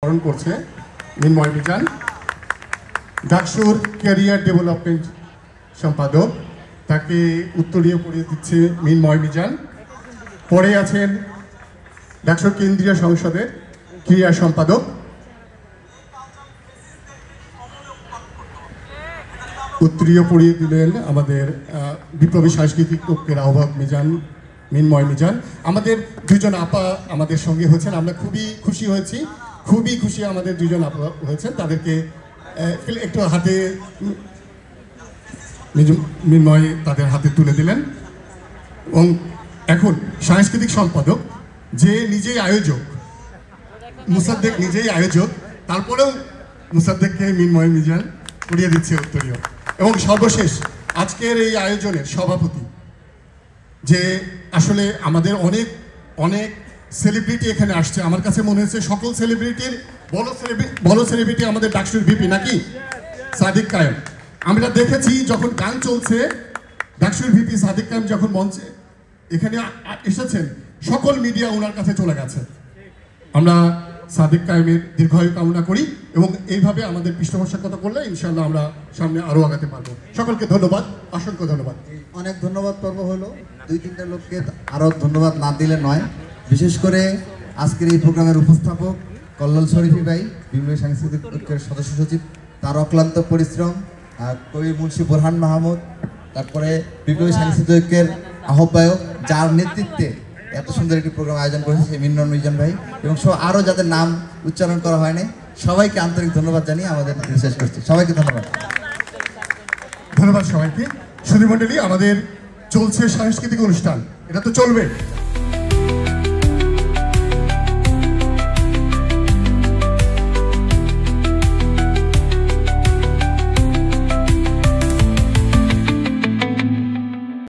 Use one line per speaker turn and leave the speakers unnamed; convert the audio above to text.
বরণ করছে মিনময় মিজান, ডাকসুর ক্যারিয়ার ডেভেলপমেন্ট সম্পাদক, তাকে উত্তরীয় পড়িয়ে দিচ্ছে মিনময় মিজান। পরে আছেন ডাকসুর কেন্দ্রীয় সংসদের ক্রীড়া সম্পাদক, উত্তরীয় পড়িয়ে দিলেন আমাদের বিপ্লবী সাংস্কৃতিক ঐক্যের আহ্বায়ক মিনময় মিজান। আমাদের দুজন আপা আমাদের সঙ্গে হয়েছেন, আমরা খুবই খুশি আমাদের দুজন আপা হয়েছেন। তাদেরকে একটু হাতে মিনময় তাদের হাতে তুলে দিলেন। এবং এখন সাংস্কৃতিক সম্পাদক, যে নিজেই আয়োজক, মুসাদ্দেক নিজেই আয়োজক, তারপরেও মুসাদ্দেককে মিনময় মিজান করিয়ে দিচ্ছে উত্তরীয়। এবং সর্বশেষ আজকের এই আয়োজনের সভাপতি, যে আসলে আমাদের অনেক সেলিব্রিটি এখানে আসছে। আমার কাছে মনে হচ্ছে সকল সেলিব্রিটির বড় সেলিব্রিটি আমাদের ডাকসুর ভিপি নাকি সাদিক কায়েম। আমরা দেখেছি যখন গান চলছে, ডাকসুর ভিপি সাদিক কায়েম যখন মঞ্চে এখানে এসেছেন, সকল মিডিয়া ওনার কাছে চলে গেছে। আমরা সাদিক কায়েমের দীর্ঘায়ু কামনা করি এবং এইভাবে আমাদের পৃষ্ঠপোষকতা করলে ইনশাআল্লাহ আমরা সামনে আরও আগাতে পারবো। সকলকে ধন্যবাদ, অসংখ্য ধন্যবাদ।
অনেক ধন্যবাদ পর্ব হলো। 2-3টা লোককে আরও ধন্যবাদ না দিলে নয়। বিশেষ করে আজকের এই প্রোগ্রামের উপস্থাপক কল্লোল শরীফী ভাই, বিপ্লবী সাংস্কৃতিক ঐক্যের সদস্য সচিব, তার অক্লান্ত পরিশ্রম, কবি মুন্সি বোরহান মাহমুদ, তারপরে বিপ্লবী সাংস্কৃতিক ঐক্যের আহ্বায়ক, যার নেতৃত্বে এত সুন্দর একটি প্রোগ্রাম আয়োজন করেছে সেই মিনময় মিজান ভাই, এবং আরও যাদের নাম উচ্চারণ করা হয়নি, সবাইকে আন্তরিক ধন্যবাদ জানিয়ে আমাদের শেষ করছি। সবাইকে ধন্যবাদ।
ধন্যবাদ সবাইকে। সুধীমণ্ডলী, আমাদের চলছে সাংস্কৃতিক অনুষ্ঠান, এটা তো চলবে।